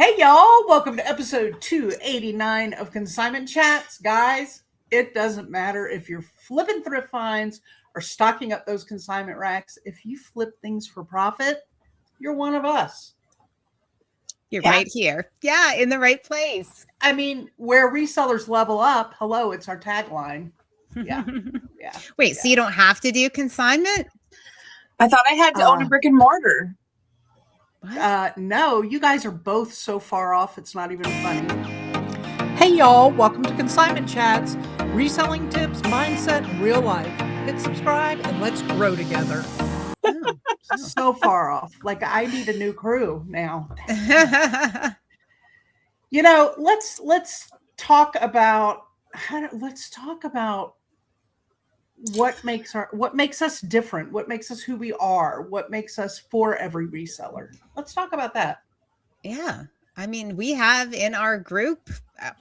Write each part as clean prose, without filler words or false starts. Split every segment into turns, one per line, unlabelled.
Hey y'all, welcome to episode 289 of Consignment Chats. Guys, it doesn't matter if you're flipping thrift finds or stocking up those consignment racks. If you flip things for profit, you're one of us.
You're right here. Yeah, in the right place.
I mean, where resellers level up, hello, it's our tagline. Yeah.
Wait, so you don't have to do consignment?
I thought I had to own a brick and mortar.
No, you guys are both so far off, it's not even funny.
Hey y'all, welcome to Consignment Chats, reselling tips, mindset, and real life. Hit subscribe and let's grow together.
So far off. Like I need a new crew now. You know, let's talk about what makes us different, what makes us who we are, what makes us for every reseller. Let's talk about that.
Yeah. I mean, we have in our group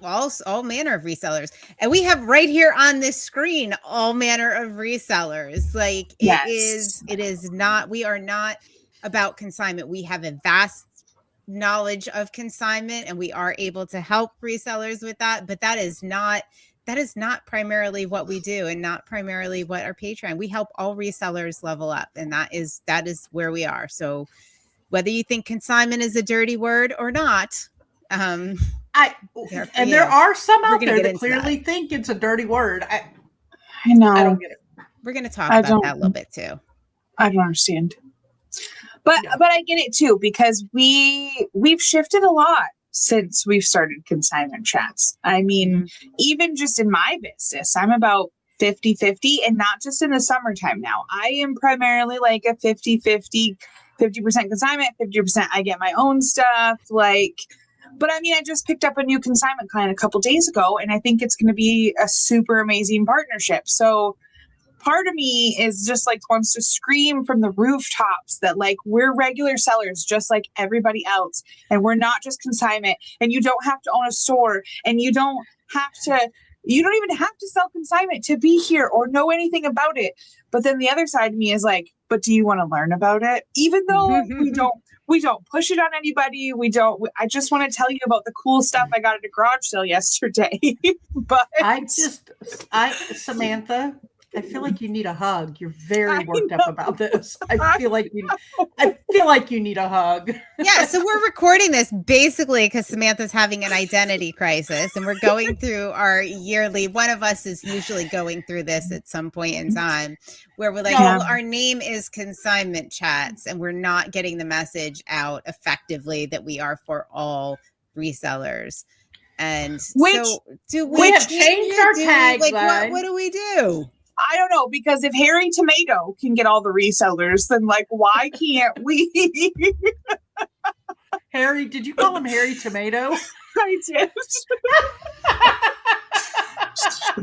all manner of resellers, and we have right here on this screen all manner of resellers. Like it is not, we are not about consignment. We have a vast knowledge of consignment and we are able to help resellers with that, but that is not primarily what we do and not primarily what our Patreon. We help all resellers level up, and that is where we are. So whether you think consignment is a dirty word or not,
there are some out there that clearly think it's a dirty word. I know. I don't get it.
We're going to talk about that a little bit too.
I don't understand. But I get it too, because we've shifted a lot since we've started Consignment Chats. I mean, even just in my business, I'm about 50-50, and not just in the summertime now. I am primarily like a 50-50, 50% consignment, 50% I get my own stuff. But I mean, I just picked up a new consignment client a couple days ago, and I think it's going to be a super amazing partnership. So part of me is just like wants to scream from the rooftops that like we're regular sellers just like everybody else, and we're not just consignment, and you don't have to own a store, and you don't even have to sell consignment to be here or know anything about it. But then the other side of me is like, but do you want to learn about it? Even though we don't push it on anybody. I just want to tell you about the cool stuff I got at a garage sale yesterday. But
Samantha, I feel like you need a hug. You're very worked up about this. I feel like you need a hug.
Yeah, so we're recording this basically because Samantha's having an identity crisis, and we're going through our yearly. One of us is usually going through this at some point in time, where we're like, well, our name is Consignment Chats, and we're not getting the message out effectively that we are for all resellers. And we
have changed our tag.
Like, what do we do?
I don't know, because if Harry Tomato can get all the resellers, then like, why can't we?
Harry, did you call him Harry Tomato?
I did.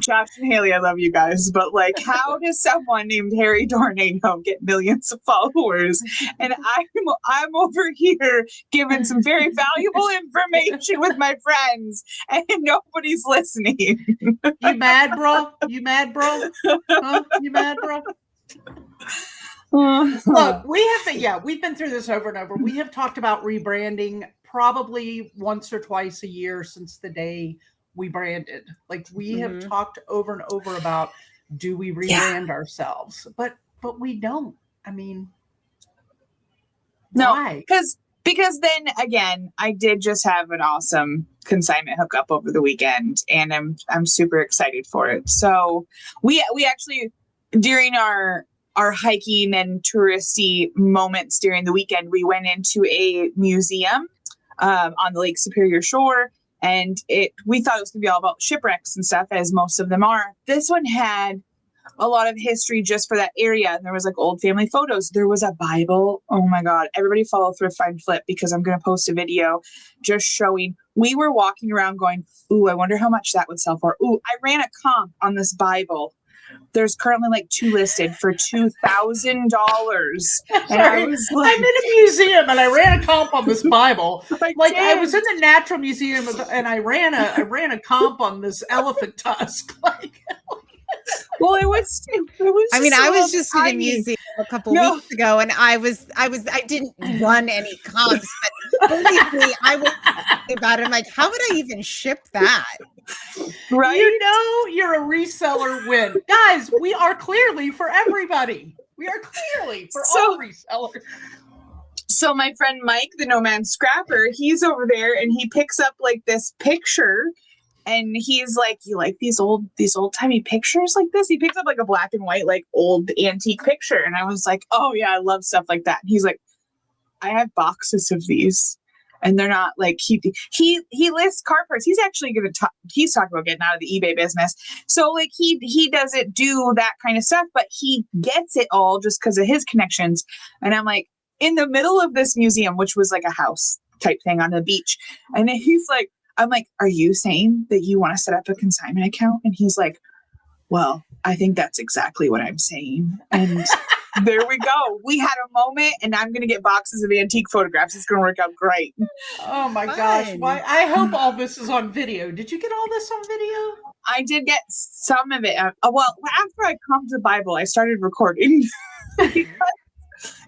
Josh and Haley, I love you guys, but like, how does someone named Harry Tornado get millions of followers? And I'm over here giving some very valuable information with my friends, and nobody's listening.
You mad, bro? You mad, bro? Huh? You mad, bro? Look, we've been through this over and over. We have talked about rebranding probably once or twice a year since the day we branded. Like we have talked over and over about, do we rebrand ourselves? But we don't. I mean, why?
Because then again, I did just have an awesome consignment hookup over the weekend, and I'm super excited for it. So we actually, during our hiking and touristy moments during the weekend, we went into a museum on the Lake Superior shore. And we thought it was going to be all about shipwrecks and stuff, as most of them are. This one had a lot of history just for that area. And there was like old family photos. There was a Bible. Oh my God. Everybody follow Thrift Find Flip, because I'm going to post a video just showing. We were walking around going, ooh, I wonder how much that would sell for. Ooh, I ran a comp on this Bible. There's currently like 2 listed for $2,000. And I was like,
I'm in a museum and I ran a comp on this Bible. I was in the Natural Museum and I ran a comp on this elephant tusk.
Well, it was.
I mean,
just
I
a
was
little
just in a
tiny.
museum a couple weeks ago, and I didn't run any comps, but believe me, I was thinking about it. I'm like, how would I even ship that?
Right?
You know, you're a reseller win. Guys, we are clearly for everybody. We are clearly for all resellers.
So my friend Mike, the Nomad Scrapper, he's over there and he picks up like this picture and he's like, you like these old timey pictures like this? He picks up like a black and white, like old antique picture. And I was like, oh yeah, I love stuff like that. And he's like, I have boxes of these. And they're not like he lists car parts. He's actually going to talk. He's talking about getting out of the eBay business. So like he doesn't do that kind of stuff, but he gets it all just because of his connections. And I'm like, in the middle of this museum, which was like a house type thing on the beach, and he's like, I'm like, are you saying that you want to set up a consignment account? And he's like, well, I think that's exactly what I'm saying. And there we go. We had a moment, and I'm going to get boxes of antique photographs. It's going to work out great.
Oh my
Fun.
gosh. Why? I hope all this is on video. Did you get all this on video?
I did get some of it. Well, after I comped the Bible, I started recording.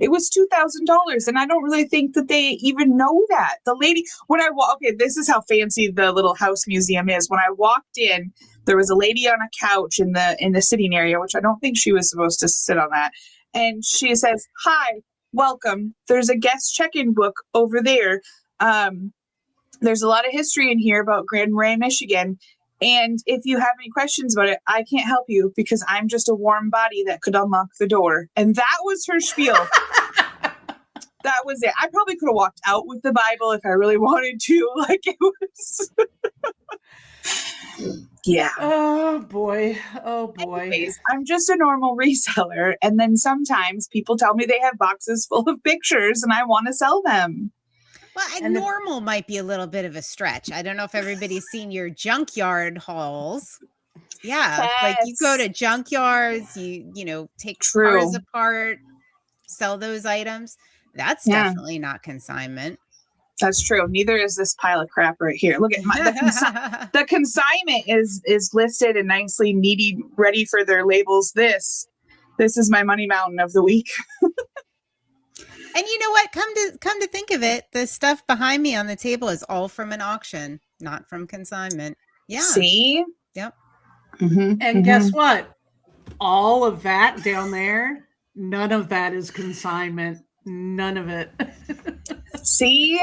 It was $2,000, and I don't really think that they even know that. The lady, when I okay, this is how fancy the little house museum is. When I walked in, there was a lady on a couch in the sitting area, which I don't think she was supposed to sit on that. And she says, "Hi, welcome. There's a guest check-in book over there. There's a lot of history in here about Grand Marais, Michigan. And if you have any questions about it, I can't help you because I'm just a warm body that could unlock the door." And that was her spiel. That was it. I probably could have walked out with the Bible if I really wanted to. Like it was. Yeah.
Oh boy. Oh boy.
Anyways, I'm just a normal reseller. And then sometimes people tell me they have boxes full of pictures and I want to sell them.
Well,
And the-
normal might be a little bit of a stretch. I don't know if everybody's seen your junkyard hauls. Yeah, like you go to junkyards, you know, take
True.
cars apart, sell those items. That's definitely not consignment.
That's true. Neither is this pile of crap right here. Look at the consignment is listed and nicely needy, ready for their labels. This is my money mountain of the week.
And you know what? Come to think of it, the stuff behind me on the table is all from an auction, not from consignment. Yeah.
See?
Yep.
Mm-hmm,
And guess what? All of that down there, none of that is consignment. None of it.
See?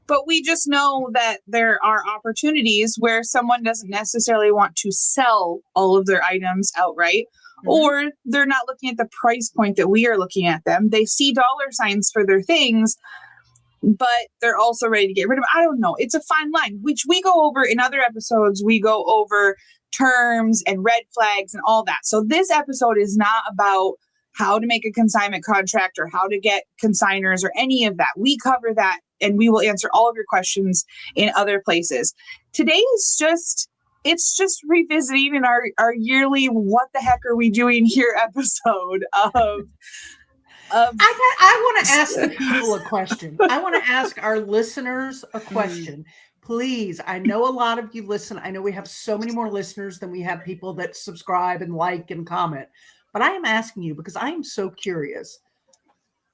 But we just know that there are opportunities where someone doesn't necessarily want to sell all of their items outright, or they're not looking at the price point that we are looking at them. They see dollar signs for their things, but they're also ready to get rid of it. I don't know. It's a fine line, which we go over in other episodes. We go over terms and red flags and all that. So this episode is not about how to make a consignment contract or how to get consigners or any of that. We cover that and we will answer all of your questions in other places. Today is just revisiting in our yearly "what the heck are we doing here" episode of
I want to ask the people a question. I want to ask our listeners a question. Please, I know a lot of you listen. I know we have so many more listeners than we have people that subscribe and like and comment. But I am asking you because I am so curious.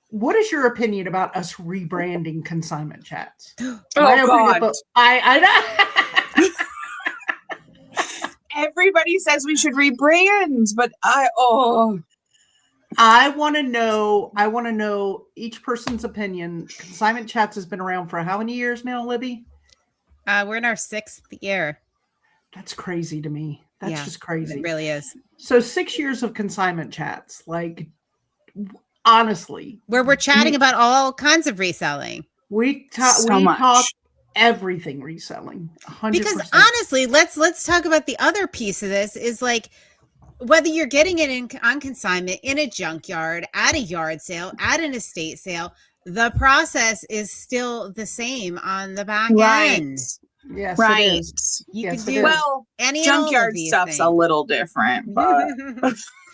What is your opinion about us rebranding Consignment Chats?
Oh, God.
I
Everybody says we should rebrand, but I
want to know each person's opinion. Consignment Chats has been around for how many years now, Libby?
We're in our 6th year.
That's crazy to me. That's just crazy.
It really is.
So 6 years of Consignment Chats, like honestly,
Where we're chatting about all kinds of reselling.
We talk everything reselling. 100%.
Because honestly, let's talk about the other piece of this is like whether you're getting it on consignment in a junkyard, at a yard sale, at an estate sale, the process is still the same on the back end.
Yes,
right.
It is.
You
Yes,
can
it
do
is.
Well,
any
junkyard stuff's a little different, but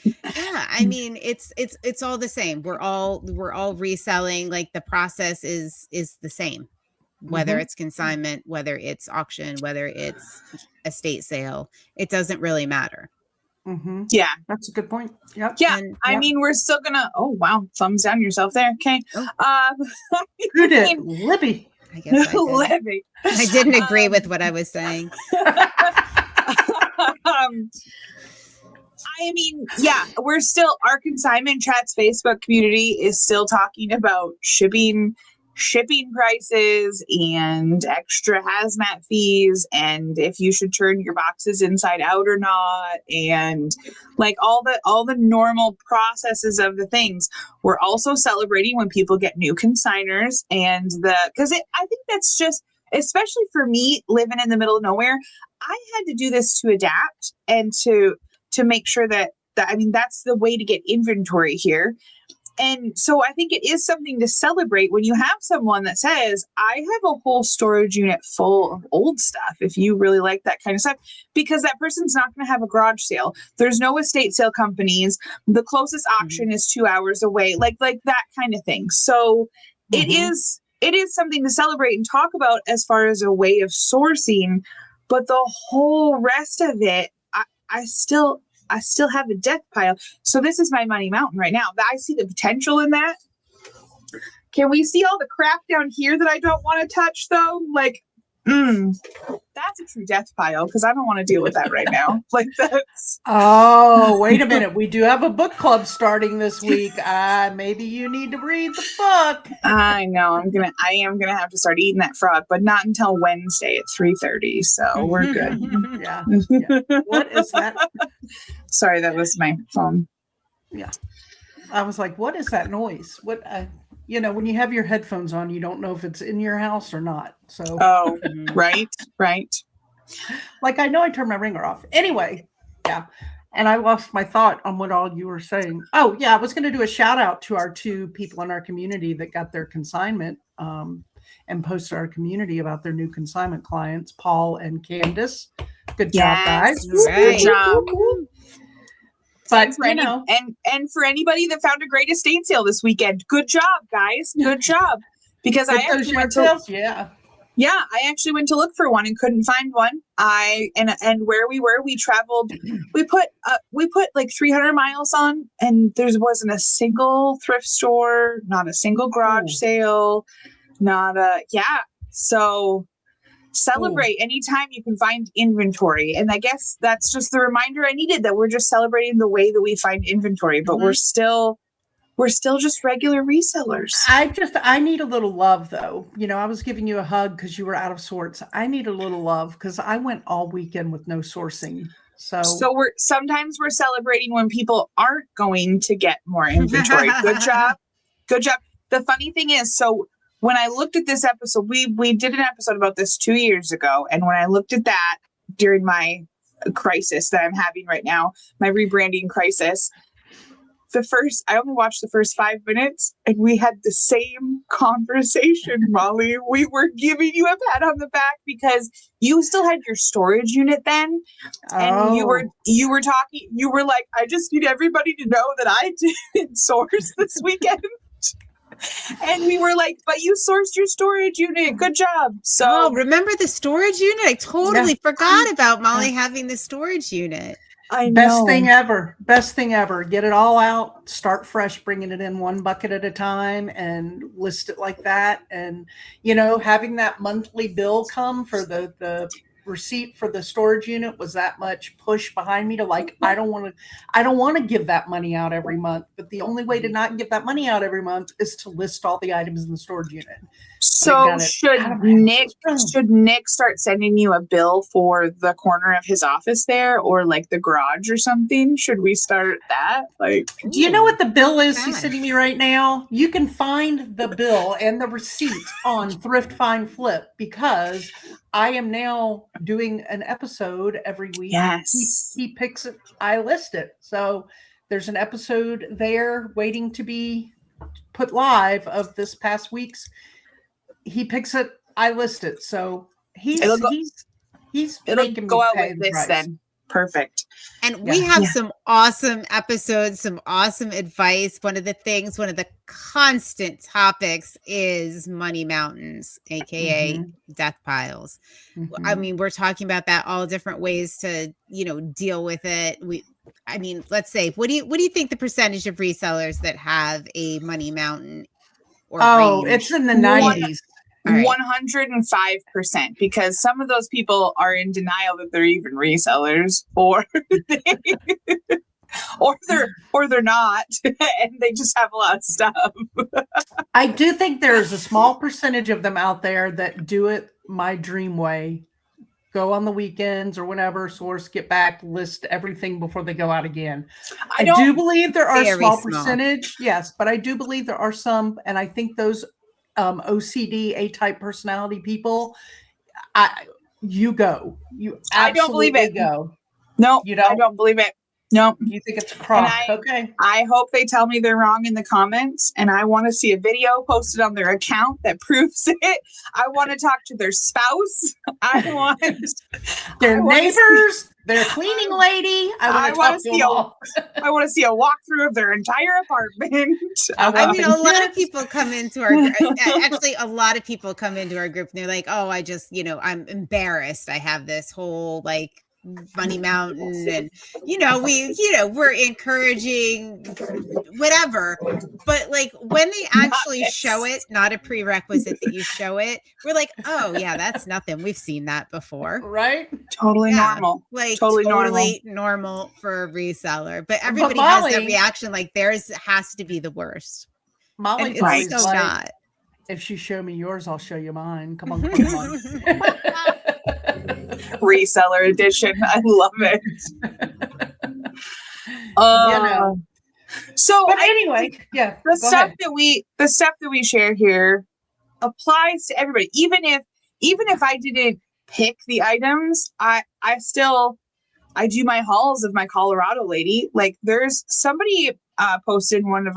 yeah, I mean it's all the same. We're all reselling. Like the process is the same, whether it's consignment, whether it's auction, whether it's estate sale. It doesn't really matter.
Yeah.
That's a good point. Yep.
Yeah.
And-
I mean, we're still gonna, oh, wow. Thumbs down yourself there. Okay.
Oh.
Who did? Libby.
I guess I did.
Libby.
I didn't agree with what I was saying.
I mean, yeah, we're still, our Consignment Chats Facebook community is still talking about shipping prices and extra hazmat fees, and if you should turn your boxes inside out or not, and like all the normal processes of the things. We're also celebrating when people get new consigners, and I think that's just, especially for me living in the middle of nowhere, I had to do this to adapt and to make sure that I mean, that's the way to get inventory here. And so I think it is something to celebrate when you have someone that says, I have a whole storage unit full of old stuff, if you really like that kind of stuff, because that person's not going to have a garage sale. There's no estate sale companies. The closest auction is 2 hours away, like that kind of thing. So it is something to celebrate and talk about as far as a way of sourcing, but the whole rest of it, I still have a death pile. So this is my money mountain right now. I see the potential in that. Can we see all the crap down here that I don't want to touch though? Like, that's a true death pile because I don't want to deal with that right now. Like that's.
Oh, wait a minute. We do have a book club starting this week. Maybe you need to read the book.
I know. I am gonna have to start eating that frog, but not until Wednesday at 3:30. So we're good.
Yeah. What is that?
Sorry, that was my phone.
Yeah. I was like, what is that noise? What, when you have your headphones on, you don't know if it's in your house or not. So,
Oh, right.
like, I know I turned my ringer off. Anyway, yeah. And I lost my thought on what all you were saying. Oh, yeah. I was going to do a shout out to our 2 people in our community that got their consignment and posted our community about their new consignment clients, Paul and Candace. Good job, guys.
Good job.
But
and for anybody that found a great estate sale this weekend, good job, guys. Good job. Because I actually went to I actually went to look for one and couldn't find one. And where we were, we traveled. We put like 300 miles on, and there wasn't a single thrift store, not a single garage sale, So celebrate anytime you can find inventory. And I guess that's just the reminder I needed, that we're just celebrating the way that we find inventory, but we're still just regular resellers.
I need a little love though. I was giving you a hug because you were out of sorts. I need a little love because I went all weekend with no sourcing. So
we're celebrating when people aren't going to get more inventory. Good job. The funny thing is, so when I looked at this episode, we did an episode about this 2 years ago. And when I looked at that during my crisis that I'm having right now, my rebranding crisis, I only watched the first 5 minutes and we had the same conversation, Molly. We were giving you a pat on the back because you still had your storage unit then. And you were talking, you were like, I just need everybody to know that I did source this weekend. And we were like, but you sourced your storage unit. Good job. So
remember the storage unit? I totally forgot about Molly having the storage unit.
I know.
Best thing ever. Get it all out, start fresh, bringing it in one bucket at a time and list it like that. And, having that monthly bill come for the receipt for the storage unit was that much push behind me to like, I don't want to give that money out every month, but the only way to not give that money out every month is to list all the items in the storage unit.
So should Nick start sending you a bill for the corner of his office there, or like the garage or something? Should we start that? Like,
do you know what the bill is he's sending me right now? You can find the bill and the receipt on Thrift Find Flip because I am now doing an episode every week.
Yes.
He picks it, I list it. So there's an episode there waiting to be put live of this past week's. He picks it, I list it. So he's making
go
me
out
pay
with
the
this
price.
then. Perfect.
And we have some awesome episodes, some awesome advice. One of the constant topics is money mountains, aka death piles. I mean, we're talking about that, all different ways to, deal with it. I mean, let's say, what do you think the percentage of resellers that have a money mountain or range?
It's in the 90s.
All right.
105%, because some of those people are in denial that they're even resellers, or they're not, and they just have a lot of stuff.
I do think there's a small percentage of them out there that do it my dream way. Go on the weekends or whenever, source, get back, list everything before they go out again. I do believe there are a small percentage, yes, but I do believe there are some, and I think those OCD, A-type personality people, you go. You
I don't believe it.
Go.
No,
you don't?
I don't believe it. No.
You think it's a crock. Okay.
I hope they tell me they're wrong in the comments, and I want to see a video posted on their account that proves it. I want to talk to their spouse. I want
their neighbors, their cleaning lady. I want to
see a walkthrough of their entire apartment.
I mean, a lot of people come into our group. Actually, a lot of people come into our group and they're like, "Oh, I just, I'm embarrassed. I have this whole money mountain, and we're encouraging whatever, but when they actually show it, not a prerequisite that you show it, we're like, oh yeah, that's nothing, we've seen that before,
right?
Totally normal,
totally normal for a reseller, but everybody has that reaction like theirs has to be the worst.
Molly,
and it's so not.
If you show me yours, I'll show you mine. Come on.
Reseller edition. I love it.
But anyway,
the stuff that we share here applies to everybody. Even if I didn't pick the items, I do my hauls of my Colorado lady. There's somebody posted in one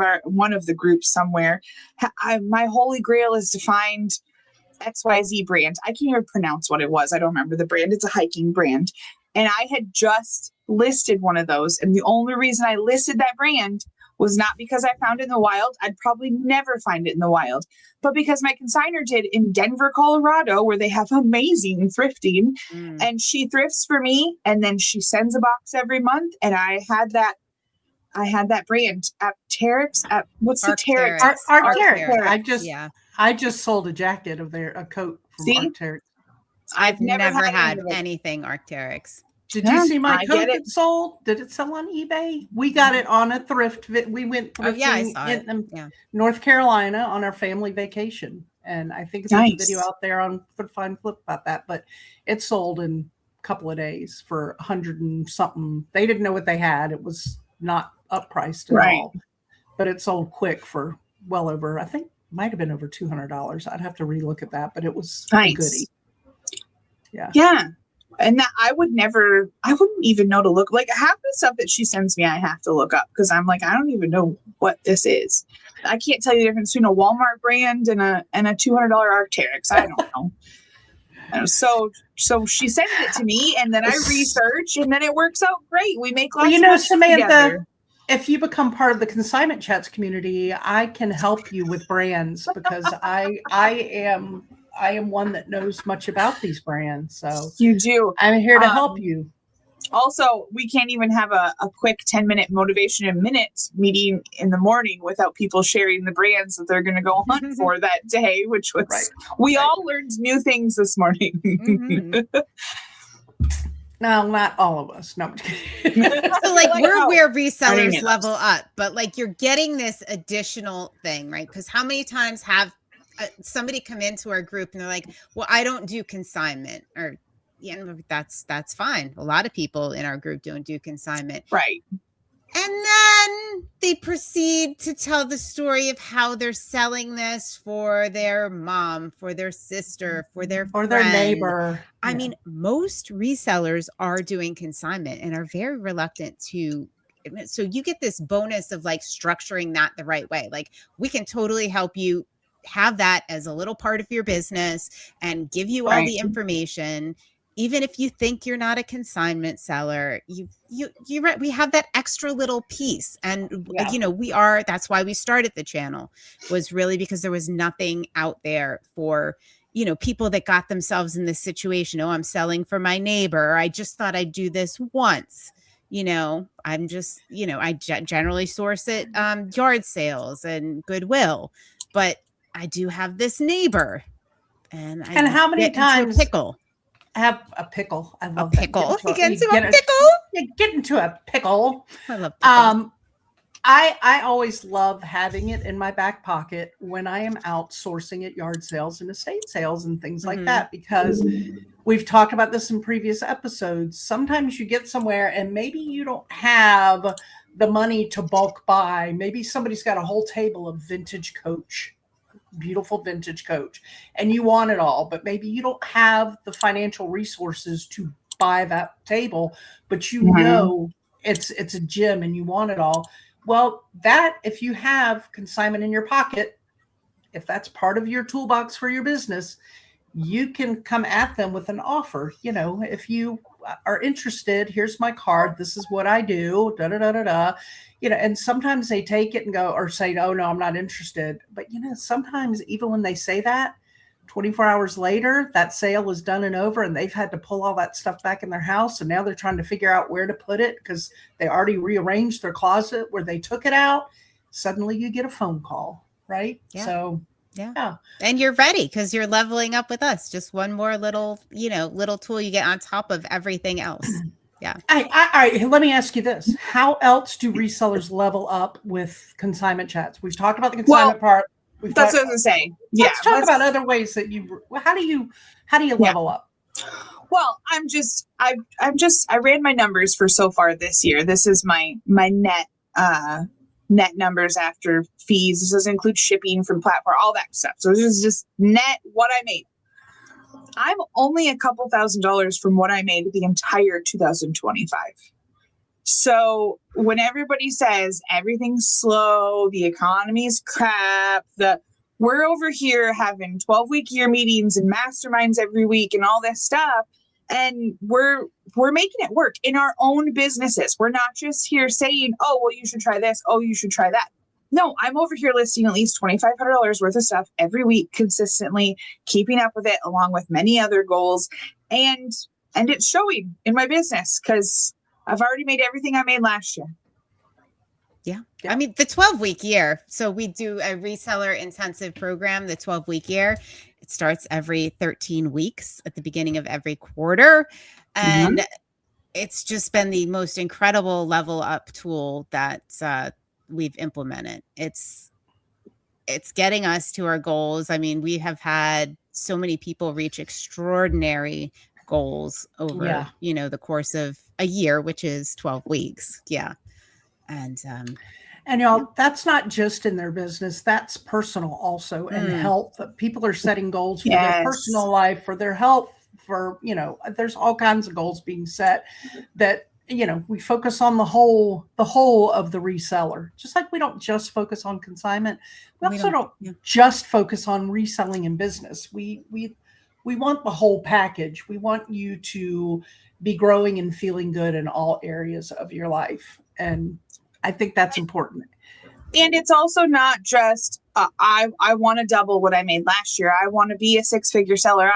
of the groups somewhere. My holy grail is to find XYZ brand. I can't even pronounce what it was. I don't remember the brand. It's a hiking brand. And I had just listed one of those. And the only reason I listed that brand was not because I found it in the wild. I'd probably never find it in the wild, but because my consignor did in Denver, Colorado, where they have amazing thrifting. And she thrifts for me. And then she sends a box every month. And I had that brand at Terex. What's the Terex?
Arc'teryx. I just sold a jacket of a coat from Arc'teryx.
I've never had anything Arc'teryx.
Did you see my coat that sold? Did it sell on eBay? We got it on a thrift. We went thrifting in North Carolina on our family vacation. And I think there's a video out there on Fine Flip about that. But it sold in a couple of days for $100 and something. They didn't know what they had. It was not uppriced at all. But it sold quick for well over, I think, might have been over $200. I'd have to relook at that, but it was a goodie. Yeah. And that I wouldn't even know to look. Half the stuff that she sends me, I have to look up because I'm like, I don't even know what this is. I can't tell you the difference between a Walmart brand and a $200 Arc'teryx. I don't know. So she sends it to me, and then I research, and then it works out great. We make lots of Samantha together. If you become part of the Consignment Chats community, I can help you with brands because I am one that knows much about these brands. So
you do.
I'm here to help you.
Also, we can't even have a quick 10-minute motivation in minutes meeting in the morning without people sharing the brands that they're going to go hunt for that day, which was we all learned new things this morning.
No, not all of us. No.
So we're where resellers level up, but you're getting this additional thing, right? Because how many times have somebody come into our group and they're like, well, I don't do consignment, or that's fine. A lot of people in our group don't do consignment.
Right.
And then they proceed to tell the story of how they're selling this for their mom, for their sister, for their friend.
Their neighbor.
I mean, most resellers are doing consignment and are very reluctant to. So you get this bonus of structuring that the right way. We can totally help you have that as a little part of your business and give you all the information. Even if you think you're not a consignment seller, we have that extra little piece. And, that's why we started the channel, was really because there was nothing out there for, people that got themselves in this situation. Oh, I'm selling for my neighbor. I just thought I'd do this once. I'm just, I generally source it yard sales and Goodwill, but I do have this neighbor, and
how many
get into
times
a pickle?
Have a pickle. I love
A pickle.
that.
You
Get into a pickle.
I love pickles.
I always love having it in my back pocket when I am out sourcing at yard sales and estate sales and things like that, because we've talked about this in previous episodes. Sometimes you get somewhere and maybe you don't have the money to bulk buy. Maybe somebody's got a whole table of vintage Coach, beautiful vintage Coach, and you want it all, but maybe you don't have the financial resources to buy that table, but it's a gem and you want it all. Well, if you have consignment in your pocket, if that's part of your toolbox for your business, you can come at them with an offer. If you are interested, here's my card. This is what I do. Da, da, da, da, da. And sometimes they take it and go, or say, oh, no, I'm not interested. But, sometimes even when they say that, 24 hours later, that sale is done and over, and they've had to pull all that stuff back in their house. And now they're trying to figure out where to put it because they already rearranged their closet where they took it out. Suddenly you get a phone call, right?
Yeah.
So,
yeah. And you're ready because you're leveling up with us. Just one more little tool you get on top of everything else. Yeah.
Let me ask you this. How else do resellers level up with consignment chats? We've talked about the consignment part.
That's what I was gonna say.
Let's talk about other ways that how do you level up?
Well, I ran my numbers for so far this year. This is my net numbers after fees. This doesn't include shipping from platform, all that stuff. So this is just net what I made. I'm only a couple $1,000s from what I made the entire 2025. So when everybody says everything's slow, the economy's crap, we're over here having 12-week year meetings and masterminds every week and all this stuff, and we're making it work in our own businesses. We're not just here saying, oh, well, you should try this. Oh, you should try that. No, I'm over here listing at least $2,500 worth of stuff every week, consistently keeping up with it, along with many other goals, and it's showing in my business because I've already made everything I made last year.
Yeah. I mean, the 12-week year. So we do a reseller intensive program, the 12-week year. It starts every 13 weeks at the beginning of every quarter. And it's just been the most incredible level up tool that we've implemented. It's getting us to our goals. I mean, we have had so many people reach extraordinary goals over, the course of a year, which is 12 weeks. Yeah. And
y'all, that's not just in their business, that's personal also, and health. People are setting goals for their personal life, for their health, for, there's all kinds of goals being set that, we focus on the whole of the reseller. Just like we don't just focus on consignment. We also don't just focus on reselling in business. We want the whole package. We want you to be growing and feeling good in all areas of your life. And I think that's important.
And it's also not just, I want to double what I made last year. I want to be a 6-figure seller.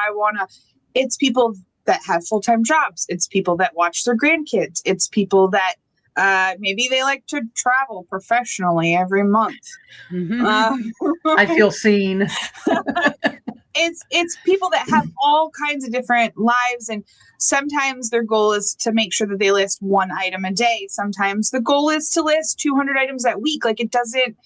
It's people that have full-time jobs. It's people that watch their grandkids. It's people that maybe they like to travel professionally every month.
I feel seen.
It's people that have all kinds of different lives, and sometimes their goal is to make sure that they list one item a day. Sometimes the goal is to list 200 items that week. Like it doesn't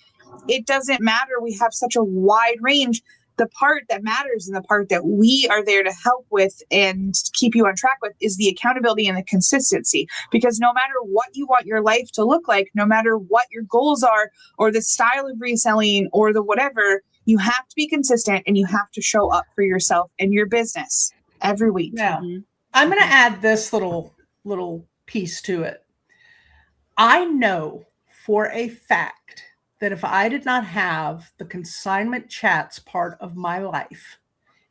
matter. We have such a wide range. The part that matters and the part that we are there to help with and keep you on track with is the accountability and the consistency. Because no matter what you want your life to look like, no matter what your goals are or the style of reselling or the whatever, you have to be consistent and you have to show up for yourself and your business every week.
Now, I'm going to add this little piece to it. I know for a fact that if I did not have the consignment chats part of my life,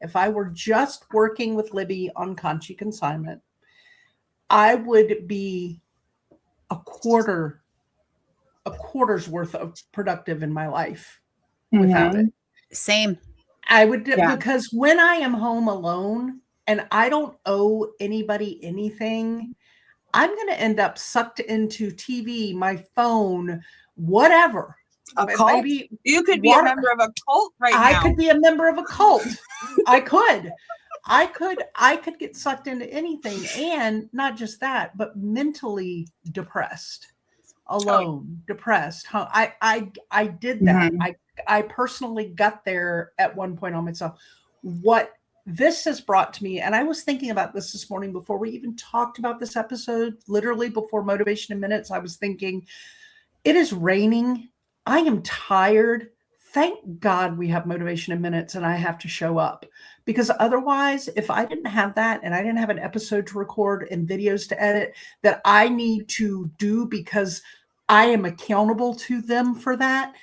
if I were just working with Libby on Conchi Consignment, I would be a quarter's worth of productive in my life without it.
Same.
I would, because when I am home alone and I don't owe anybody anything, I'm going to end up sucked into TV, my phone, whatever.
A cult? Maybe you could be a member of a cult now.
I could be a member of a cult. I could get sucked into anything, and not just that, but mentally depressed, alone, depressed. I did that.
Mm-hmm.
I personally got there at one point on myself. What this has brought to me, and I was thinking about this morning before we even talked about this episode, literally before Motivation in Minutes, I was thinking, it is raining. I am tired. Thank God we have Motivation in Minutes and I have to show up, because otherwise, if I didn't have that and I didn't have an episode to record and videos to edit that I need to do because I am accountable to them for that,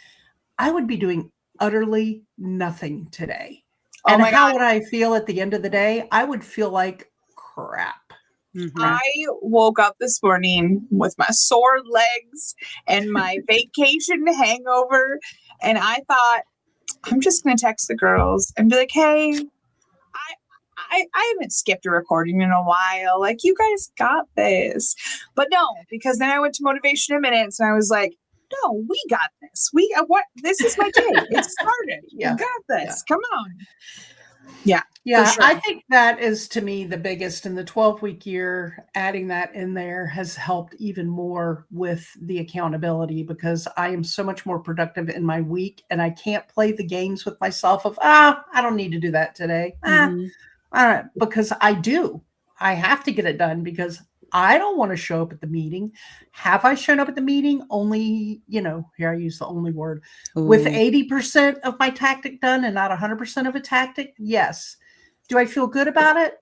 I would be doing utterly nothing today.
Oh,
and
my
how
God.
would I feel at the end of the day? I would feel like crap.
Mm-hmm.
I woke up this morning with my sore legs and my vacation hangover, and I thought, I'm just going to text the girls and be like, hey, I haven't skipped a recording in a while. Like, you guys got this. But no, because then I went to Motivation in Minutes and I was like, no, we got this. This is my day. It started.
Yeah.
We got this. Come on.
Yeah,
Sure.
I think that is, to me, the biggest. In the 12-week year, adding that in there has helped even more with the accountability, because I am so much more productive in my week, and I can't play the games with myself of, I don't need to do that today.
Mm-hmm.
All right, because I have to get it done, because I don't want to show up at the meeting. Have I shown up at the meeting? Only, here I use the only word.
Ooh.
With 80% of my tactic done and not 100% of a tactic? Yes. Do I feel good about it?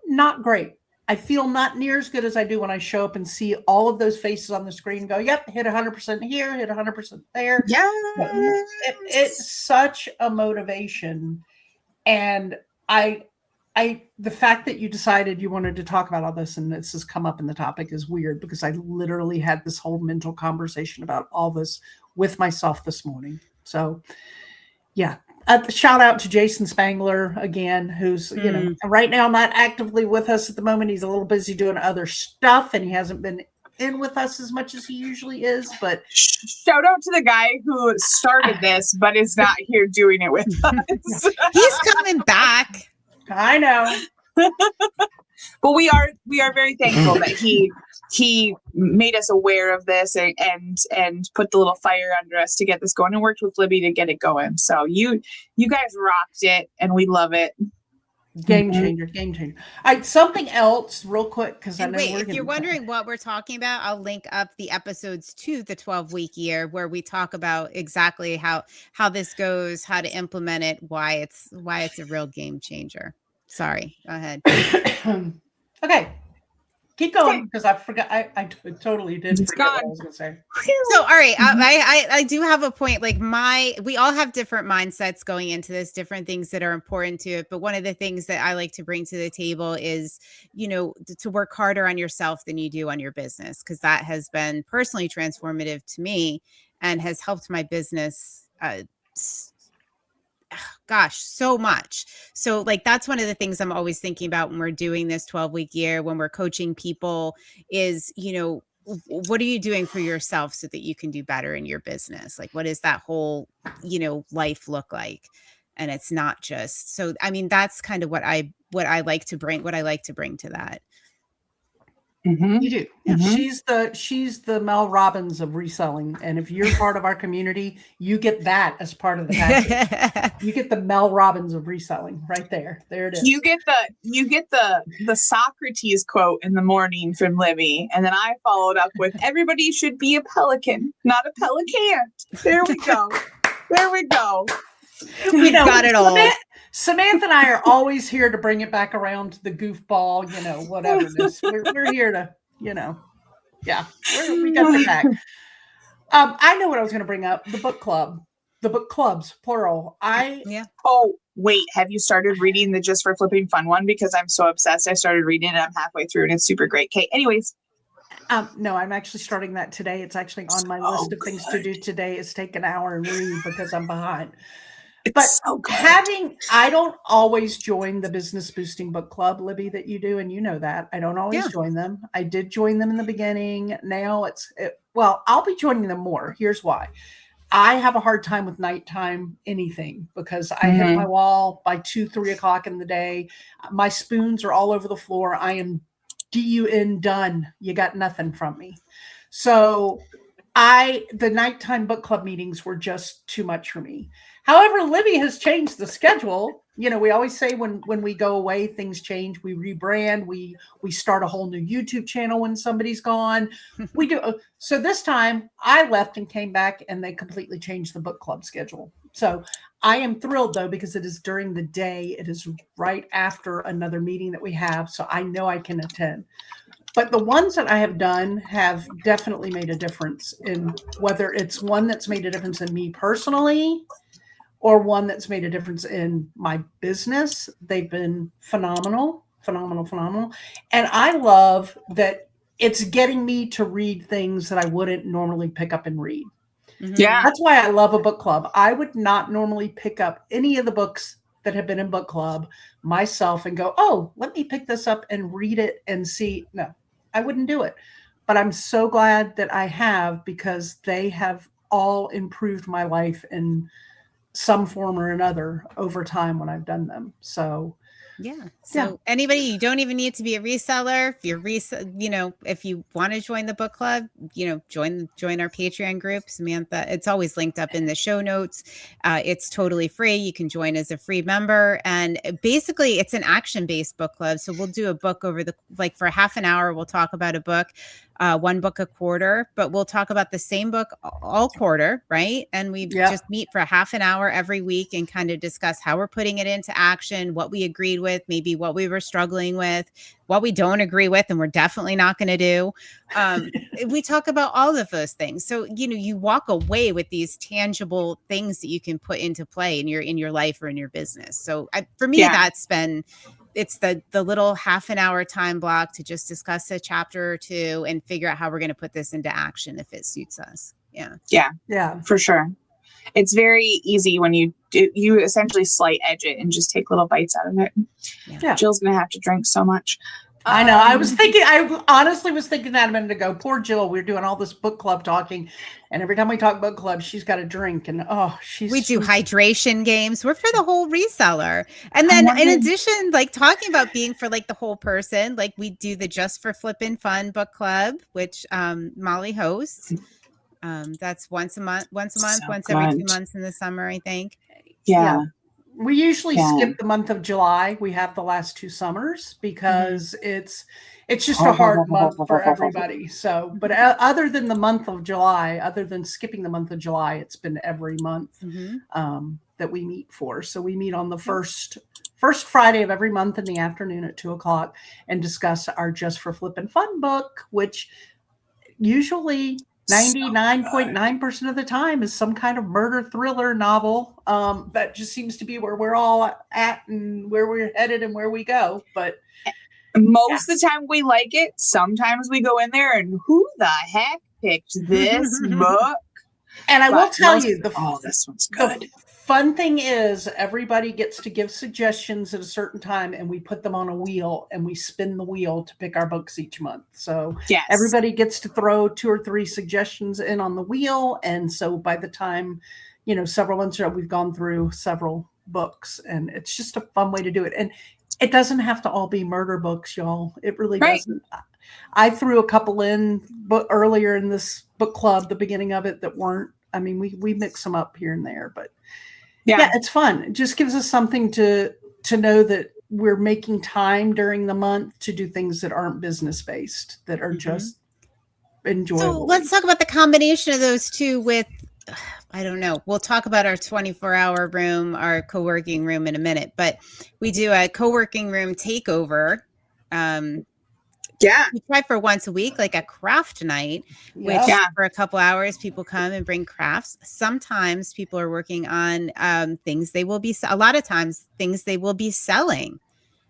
Not great. I feel not near as good as I do when I show up and see all of those faces on the screen and go, yep, hit 100% here, hit 100% there.
Yeah.
It's such a motivation. And the fact that you decided you wanted to talk about all this, and this has come up in the topic, is weird, because I literally had this whole mental conversation about all this with myself this morning. So yeah, shout out to Jason Spangler again, who's, right now not actively with us at the moment. He's a little busy doing other stuff, and he hasn't been in with us as much as he usually is, but
shout out to the guy who started this, but is not here doing it with us.
He's coming back.
I know.
But we are very thankful that he made us aware of this and put the little fire under us to get this going, and worked with Libby to get it going. So you guys rocked it, and we love it.
Game changer. Something else real quick, because I know
if you're wondering what we're talking about, I'll link up the episodes to the 12-week year, where we talk about exactly how this goes, how to implement it, why it's a real game changer. Sorry, go ahead.
Okay, keep going, because I forgot. I totally did forget what I was going to say.
So, all right, I do have a point. Like, we all have different mindsets going into this, different things that are important to it. But one of the things that I like to bring to the table is, to work harder on yourself than you do on your business, because that has been personally transformative to me and has helped my business so much. So like, that's one of the things I'm always thinking about when we're doing this 12-week year, when we're coaching people, is, what are you doing for yourself so that you can do better in your business? Like, what does that whole, life look like? And it's not just, so, I mean, that's kind of what I like to bring to that.
Mm-hmm.
You do. Mm-hmm. She's the Mel Robbins of reselling. And if you're part of our community, you get that as part of the package. You get the Mel Robbins of reselling right there. There it is.
You get the Socrates quote in the morning from Libby. And then I followed up with, everybody should be a pelican, not a pelican. There we go.
We got it all.
Samantha and I are always here to bring it back around to the goofball, whatever it is. We're here to, we got the back. I know what I was going to bring up. The book clubs, plural.
Oh, wait. Have you started reading the Just for Flipping Fun one? Because I'm so obsessed. I started reading it. I'm halfway through and it's super great. Okay. Anyways.
No, I'm actually starting that today. It's actually on my list of things to do today, is take an hour and read, because I'm behind. But
so good.
I don't always join the business boosting book club, Libby, that you do. And you know that I don't always join them. I did join them in the beginning. Now well, I'll be joining them more. Here's why. I have a hard time with nighttime anything because I hit my wall by 2-3 o'clock in the day. My spoons are all over the floor. I am done. You got nothing from me. So the nighttime book club meetings were just too much for me. However, Libby has changed the schedule. We always say when we go away, things change. We rebrand. We start a whole new YouTube channel when somebody's gone. We do. So this time I left and came back and they completely changed the book club schedule. So I am thrilled though, because it is during the day. It is right after another meeting that we have. So I know I can attend. But the ones that I have done have definitely made a difference in whether it's one that's made a difference in me personally or one that's made a difference in my business. They've been phenomenal. And I love that it's getting me to read things that I wouldn't normally pick up and read.
Yeah.
That's why I love a book club. I would not normally pick up any of the books that have been in book club myself and go, oh, let me pick this up and read it and see. No, I wouldn't do it. But I'm so glad that I have, because they have all improved my life in some form or another over time when I've done them. So
anybody, you don't even need to be a reseller. If you're if you want to join the book club, join our Patreon group, Samantha. It's always linked up in the show notes. It's totally free. You can join as a free member, and basically it's an action-based book club. So we'll do a book for half an hour. We'll talk about a book. One book a quarter, but we'll talk about the same book all quarter, right? And we just meet for half an hour every week and kind of discuss how we're putting it into action, what we agreed with, maybe what we were struggling with, what we don't agree with, and we're definitely not going to do. We talk about all of those things. So, you walk away with these tangible things that you can put into play in your life or in your business. So for me, it's the little half an hour time block to just discuss a chapter or two and figure out how we're going to put this into action if it suits us.
Yeah, for sure. It's very easy when you essentially slight edge it and just take little bites out of it. Yeah. Jill's going to have to drink so much.
I know. I honestly was thinking that a minute ago. Poor Jill. We're doing all this book club talking, and every time we talk book club, she's got a drink, and we
do hydration games. We're for the whole reseller, and then in addition, talking about being for the whole person, we do the Just for Flippin' Fun book club, which Molly hosts. That's once every 2 months in the summer, I think.
Yeah.
We usually skip the month of July. We have the last 2 summers because it's just a hard month for everybody. So, but other than the month of July, other than skipping the month of July, it's been every month that we meet for. So we meet on the first Friday of every month in the afternoon at 2:00 and discuss our Just for Flippin' Fun book, which usually 99.9% of the time is some kind of murder thriller novel. That just seems to be where we're all at and where we're headed and where we go. But
most of the time we like it. Sometimes we go in there and who the heck picked this book?
And I will tell you,
this one's good.
The fun thing is everybody gets to give suggestions at a certain time, and we put them on a wheel and we spin the wheel to pick our books each month. So everybody gets to throw 2 or 3 suggestions in on the wheel. And so by the time, several months ago, we've gone through several books, and it's just a fun way to do it. And it doesn't have to all be murder books, y'all. It really doesn't. I threw a couple in earlier in this book club, the beginning of it, that weren't. I mean, we mix them up here and there, but yeah, it's fun. It just gives us something to know that we're making time during the month to do things that aren't business based, that are just enjoyable.
So let's talk about the combination of those two with, I don't know. We'll talk about our 24-hour room, our co-working room in a minute, but we do a co-working room takeover. We try for once a week, like a craft night, which for a couple hours, people come and bring crafts. Sometimes people are working on things they will be, a lot of times things they will be selling.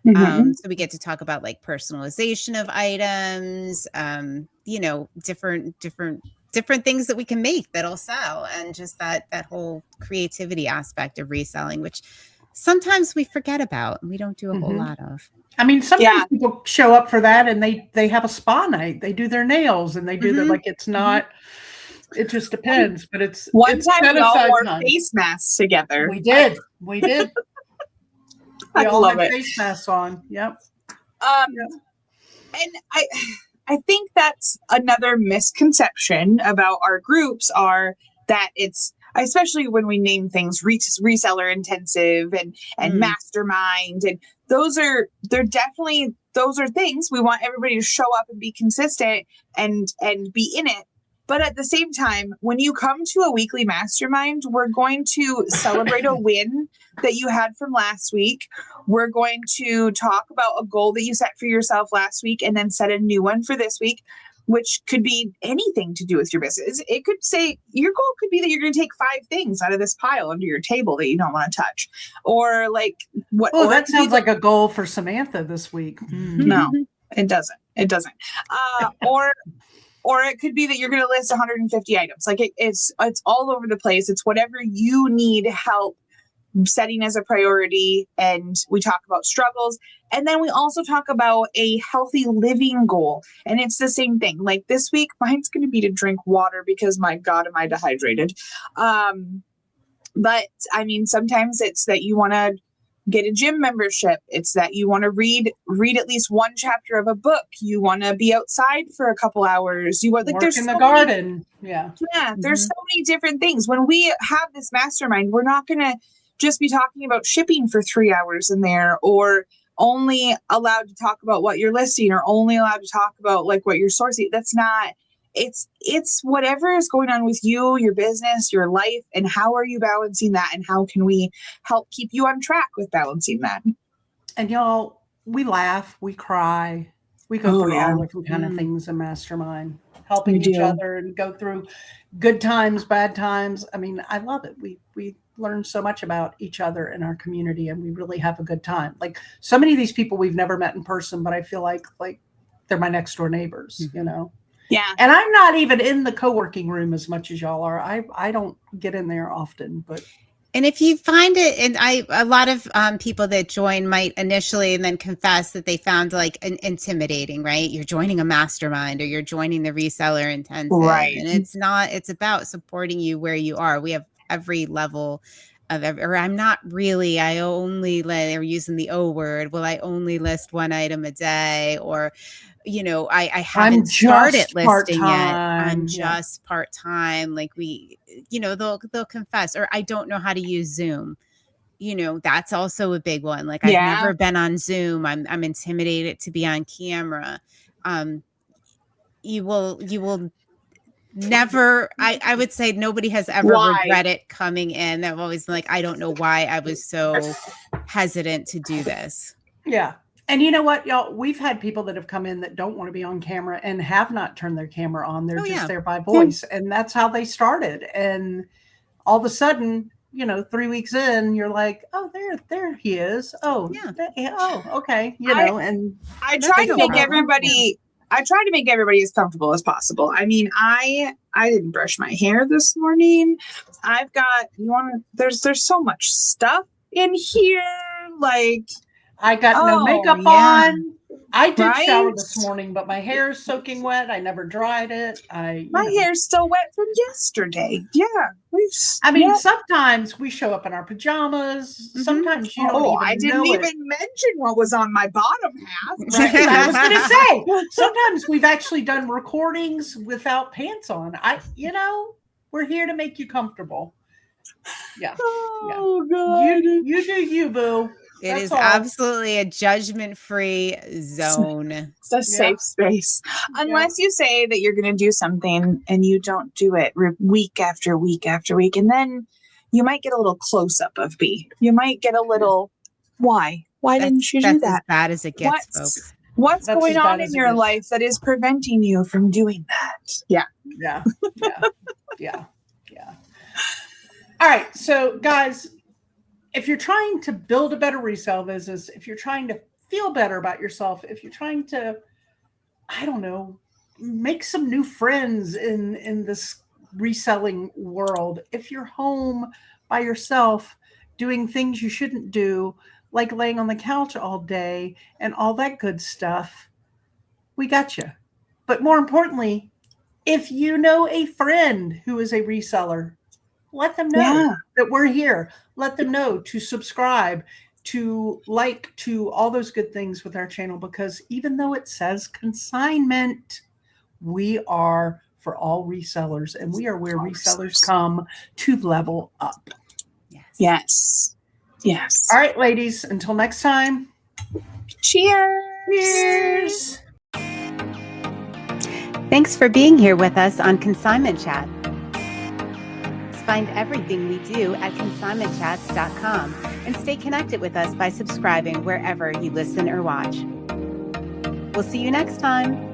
So we get to talk about personalization of items, different different things that we can make that'll sell, and just that whole creativity aspect of reselling, which sometimes we forget about and we don't do a whole lot of.
I mean, sometimes people show up for that and they have a spa night. They do their nails and they do their, like, it's not, it just depends, but it's
one
it's
time we all wore
time.
face masks together.
We did. We
I
all
love
had
it.
face masks on. Yep.
And I think that's another misconception about our groups, are that it's, especially when we name things reseller intensive and mastermind, and those are things we want everybody to show up and be consistent and be in it. But at the same time, when you come to a weekly mastermind, we're going to celebrate a win that you had from last week. We're going to talk about a goal that you set for yourself last week and then set a new one for this week, which could be anything to do with your business. It could say your goal could be that you're going to take 5 things out of this pile under your table that you don't want to touch, or like what.
Oh, that sounds like a goal for Samantha this week.
No, it doesn't. It doesn't. Or it could be that you're going to list 150 items. Like it's all over the place. It's whatever you need help setting as a priority. And we talk about struggles. And then we also talk about a healthy living goal. And it's the same thing. Like this week, mine's going to be to drink water because my God, am I dehydrated. But I mean, sometimes it's that you want to get a gym membership. It's that you want to read at least one chapter of a book. You want to be outside for a couple hours. You want, like,
work
there's
in
so
the garden.
There's so many different things. When we have this mastermind, we're not going to just be talking about shipping for 3 hours in there, or only allowed to talk about what you're listing, or only allowed to talk about like what you're sourcing. That's not, it's whatever is going on with you, your business, your life, and how are you balancing that, and how can we help keep you on track with balancing that.
And y'all, we laugh, we cry, we go through all different kind of things in mastermind, helping each other and go through good times, bad times. I mean, I love it. We learn so much about each other in our community, and we really have a good time. Like, so many of these people we've never met in person, but I feel like they're my next door neighbors, you know?
Yeah.
And I'm not even in the co-working room as much as y'all are. I don't get in there often, but.
And if you find it, and a lot of people that join might initially and then confess that they found like intimidating, right? You're joining a mastermind, or you're joining the reseller intensive.
Right.
And it's about supporting you where you are. We have every level of or I'm not really, they're using the O word. Well, I only list 1 item a day, or, you know, I haven't started listing yet. I'm just part-time. Like they'll confess, or I don't know how to use Zoom. You know, that's also a big one. Like I've never been on Zoom. I'm intimidated to be on camera. You will never, I would say nobody has ever regretted coming in. They've always been like, I don't know why I was so hesitant to do this.
Yeah. And you know what, y'all, we've had people that have come in that don't want to be on camera and have not turned their camera on. They're just there by voice. And that's how they started. And all of a sudden, you know, 3 weeks in, you're like, oh, there he is. Oh, okay. You know, and
I try to make everybody as comfortable as possible. I mean, I didn't brush my hair this morning. I've got, there's so much stuff in here. Like,
I got no makeup on. I did shower this morning, but my hair is soaking wet. I never dried it. My
hair's still wet from yesterday. Yeah.
Sometimes we show up in our pajamas. Sometimes you don't even
I didn't even mention what was on my bottom half.
Right? I was going to say, sometimes we've actually done recordings without pants on. We're here to make you comfortable. Yeah.
Oh, God.
You do you, boo.
It is absolutely a judgment-free zone.
It's a safe space. Unless you say that you're going to do something and you don't do it week after week after week. And then you might get a little close-up of B. You might get a little, why? Why didn't you do that?
That's as bad as it gets, folks.
What's going on in your life that is preventing you from doing that? Yeah.
All right. So, guys, if you're trying to build a better resale business, if you're trying to feel better about yourself, if you're trying to, make some new friends in this reselling world. If you're home by yourself doing things you shouldn't do, like laying on the couch all day and all that good stuff, we got you. But more importantly, if you know a friend who is a reseller, let them know that we're here. Let them know to subscribe, to like, to all those good things with our channel, because even though it says consignment, we are for all resellers, and we are where resellers come to level up.
Yes.
All right, ladies, until next time.
Cheers.
Cheers.
Thanks for being here with us on Consignment Chat. Find everything we do at consignmentchats.com and stay connected with us by subscribing wherever you listen or watch. We'll see you next time.